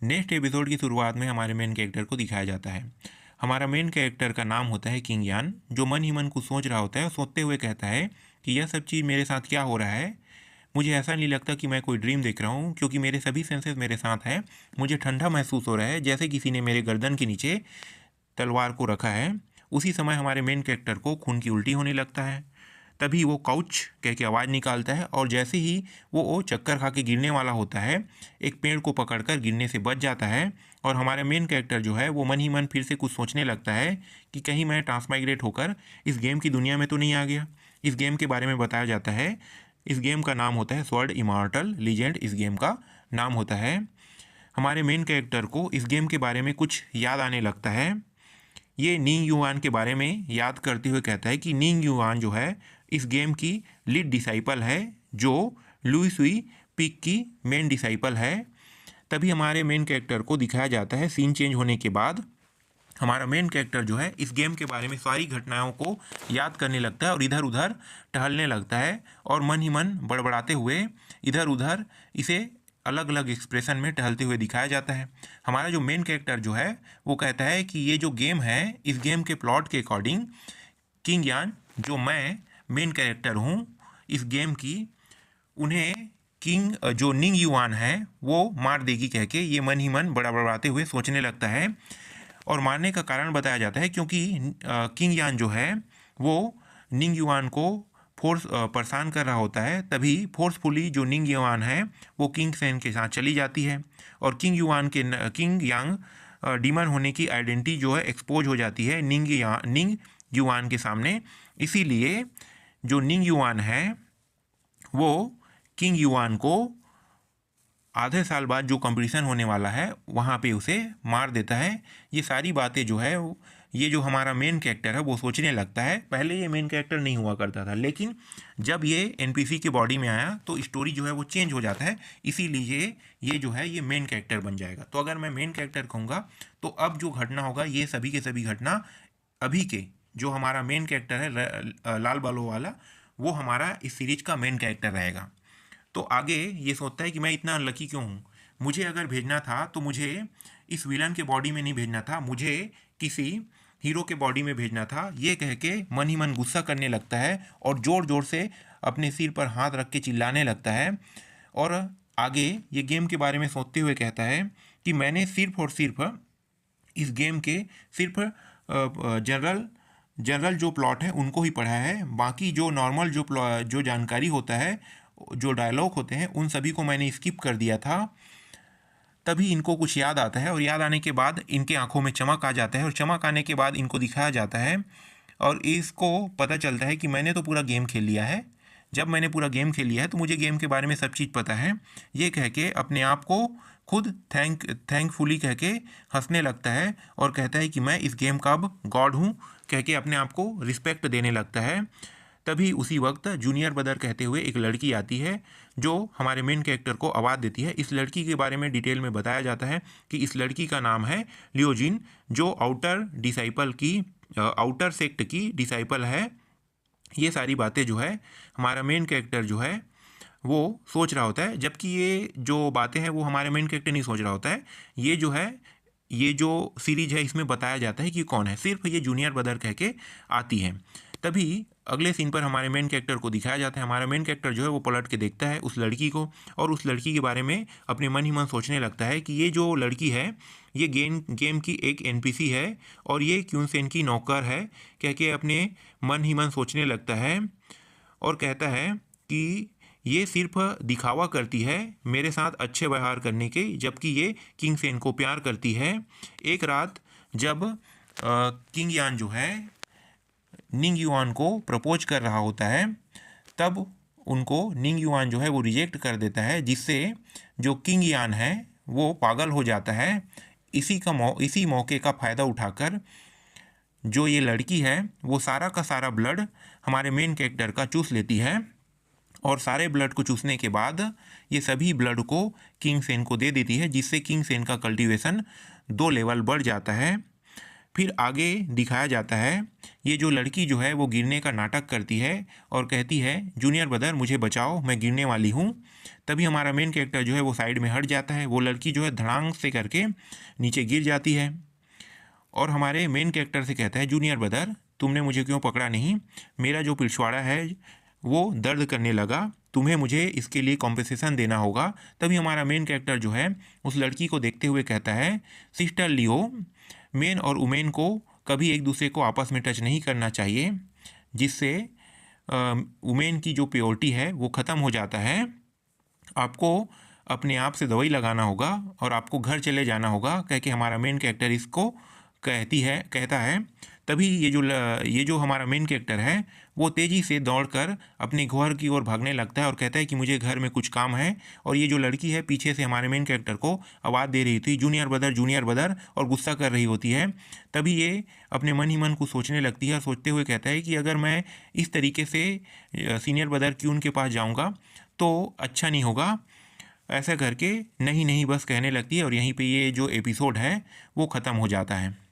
Next episode की शुरुआत में हमारे मेन कैरेक्टर को दिखाया जाता है। हमारा मेन कैरेक्टर का नाम होता है किंग यान, जो मन ही मन कुछ सोच रहा होता है और सोचते हुए कहता है कि यह सब चीज़ मेरे साथ क्या हो रहा है। मुझे ऐसा नहीं लगता कि मैं कोई ड्रीम देख रहा हूँ, क्योंकि मेरे सभी सेंसेस मेरे साथ हैं। मुझे ठंडा महसूस हो रहा है, जैसे किसी ने मेरे गर्दन के नीचे तलवार को रखा है। उसी समय हमारे मेन कैरेक्टर को खून की उल्टी होने लगता है। तभी वो काउच कह के आवाज़ निकालता है, और जैसे ही वो चक्कर खा के गिरने वाला होता है, एक पेड़ को पकड़कर गिरने से बच जाता है। और हमारे मेन कैरेक्टर जो है वो मन ही मन फिर से कुछ सोचने लगता है कि कहीं मैं ट्रांसमाइग्रेट होकर इस गेम की दुनिया में तो नहीं आ गया। इस गेम के बारे में बताया जाता है। इस गेम का नाम होता है स्वॉर्ड इमॉर्टल लीजेंड, इस गेम का नाम होता है। हमारे मेन कैरेक्टर को इस गेम के बारे में कुछ याद आने लगता है। ये निंग युआन के बारे में याद करते हुए कहता है कि निंग युआन जो है इस गेम की लीड डिसाइपल है, जो लुई सुई पिक की मेन डिसाइपल है। तभी हमारे मेन कैरेक्टर को दिखाया जाता है सीन चेंज होने के बाद। हमारा मेन कैरेक्टर जो है इस गेम के बारे में सारी घटनाओं को याद करने लगता है और इधर उधर टहलने लगता है, और मन ही मन बड़बड़ाते हुए इधर उधर इसे अलग अलग एक्सप्रेशन में टहलते हुए दिखाया जाता है। हमारा जो मेन कैरेक्टर जो है वो कहता है कि ये जो गेम है, इस गेम के प्लॉट के अकॉर्डिंग किंग यान, जो मैं मेन कैरेक्टर हूँ इस गेम की, उन्हें किंग जो निंग युआन है वो मार देगी कह के ये मन ही मन बड़बड़ाते हुए सोचने लगता है। और मारने का कारण बताया जाता है क्योंकि किंग यान जो है वो निंग युआन को परेशान कर रहा होता है। तभी फोर्सफुली जो निंग युआन है वो किंग सेन के साथ चली जाती है, और किंग यांग डीमन होने की आइडेंटिटी जो है एक्सपोज हो जाती है निंग युआन के सामने। इसीलिए जो निंग युआन है वो किंग युआन को आधे साल बाद जो कंपटीशन होने वाला है वहाँ पे उसे मार देता है। ये सारी बातें जो है ये जो हमारा मेन कैरेक्टर है वो सोचने लगता है। पहले ये मेन कैरेक्टर नहीं हुआ करता था, लेकिन जब ये एनपीसी के बॉडी में आया तो स्टोरी जो है वो चेंज हो जाता है। इसीलिए ये जो है ये मेन कैरेक्टर बन जाएगा। तो अगर मैं मेन कैरेक्टर कहूँगा तो अब जो घटना होगा ये सभी के सभी घटना अभी के जो हमारा मेन कैरेक्टर है लाल बालों वाला, वो हमारा इस सीरीज का मेन कैरेक्टर रहेगा। तो आगे ये सोचता है कि मैं इतना अनलकी क्यों हूँ। मुझे अगर भेजना था तो मुझे इस विलन के बॉडी में नहीं भेजना था, मुझे किसी हीरो के बॉडी में भेजना था। ये कह के मन ही मन गुस्सा करने लगता है और ज़ोर ज़ोर से अपने सिर पर हाथ रख के चिल्लाने लगता है। और आगे ये गेम के बारे में सोचते हुए कहता है कि मैंने सिर्फ और सिर्फ इस गेम के सिर्फ जनरल जो प्लॉट है उनको ही पढ़ा है। बाकी जो नॉर्मल जो जानकारी होता है, जो डायलॉग होते हैं, उन सभी को मैंने स्किप कर दिया था। तभी इनको कुछ याद आता है, और याद आने के बाद इनके आंखों में चमक आ जाता है, और चमक आने के बाद इनको दिखाया जाता है और इसको पता चलता है कि मैंने तो पूरा गेम खेल लिया है। जब मैंने पूरा गेम खेल लिया है तो मुझे गेम के बारे में सब चीज़ पता है। ये कह के अपने आप को खुद थैंकफुली कह के हंसने लगता है और कहता है कि मैं इस गेम का अब गॉड हूँ कह के अपने आप को रिस्पेक्ट देने लगता है। तभी उसी वक्त जूनियर ब्रदर कहते हुए एक लड़की आती है जो हमारे मेन कैरेक्टर को आवाज़ देती है। इस लड़की के बारे में डिटेल में बताया जाता है कि इस लड़की का नाम है लियोजिन, जो आउटर सेक्ट की डिसाइपल है। ये सारी बातें जो है हमारा मेन कैरेक्टर जो है वो सोच रहा होता है, जबकि ये जो बातें हैं वो हमारे मेन कैरेक्टर नहीं सोच रहा होता है। ये जो है ये जो सीरीज है इसमें बताया जाता है कि कौन है, सिर्फ ये जूनियर ब्रदर कह के आती है। तभी अगले सीन पर हमारे मेन कैरेक्टर को दिखाया जाता है। हमारा मेन कैरेक्टर जो है वो पलट के देखता है उस लड़की को, और उस लड़की के बारे में अपने मन ही मन सोचने लगता है कि ये जो लड़की है ये गेम की एक एनपीसी है और ये क्यूनसेन की नौकर है कह के अपने मन ही मन सोचने लगता है, और कहता है कि ये सिर्फ दिखावा करती है मेरे साथ अच्छे व्यवहार करने के, जबकि ये किंग सेन को प्यार करती है। एक रात जब किंग यान जो है निंग युआन को प्रपोज कर रहा होता है, तब उनको निंग युआन जो है वो रिजेक्ट कर देता है, जिससे जो किंग यान है वो पागल हो जाता है। इसी मौके का फ़ायदा उठाकर जो ये लड़की है वो सारा का सारा ब्लड हमारे मेन कैरेक्टर का चूस लेती है, और सारे ब्लड को चूसने के बाद ये सभी ब्लड को किंग सेन को दे देती है, जिससे किंग सेन का कल्टीवेशन 2 लेवल बढ़ जाता है। फिर आगे दिखाया जाता है ये जो लड़की जो है वो गिरने का नाटक करती है और कहती है जूनियर ब्रदर मुझे बचाओ, मैं गिरने वाली हूँ। तभी हमारा मेन कैरेक्टर जो है वो साइड में हट जाता है। वो लड़की जो है धड़ांग से करके नीचे गिर जाती है और हमारे मेन कैरेक्टर से कहता है जूनियर ब्रदर तुमने मुझे क्यों पकड़ा नहीं, मेरा जो पिछवाड़ा है वो दर्द करने लगा, तुम्हें मुझे इसके लिए कॉम्पेंसेशन देना होगा। तभी हमारा मेन कैरेक्टर जो है उस लड़की को देखते हुए कहता है सिस्टर लियो, मेन और वुमेन को कभी एक दूसरे को आपस में टच नहीं करना चाहिए, जिससे वुमेन की जो प्योरिटी है वो ख़त्म हो जाता है। आपको अपने आप से दवाई लगाना होगा और आपको घर चले जाना होगा, कह के हमारा मेन कैरेक्टर इसको कहता है। तभी ये जो हमारा मेन कैरेक्टर है वो तेज़ी से दौड़कर अपने घर की ओर भागने लगता है और कहता है कि मुझे घर में कुछ काम है। और ये जो लड़की है पीछे से हमारे मेन कैरेक्टर को आवाज़ दे रही थी जूनियर ब्रदर और गुस्सा कर रही होती है। तभी ये अपने मन ही मन को सोचने लगती है और सोचते हुए कहता है कि अगर मैं इस तरीके से सीनियर ब्रदर क्यून के पास जाऊँगा तो अच्छा नहीं होगा। ऐसा करके नहीं नहीं बस कहने लगती है और यहीं पे ये जो एपिसोड है वो ख़त्म हो जाता है।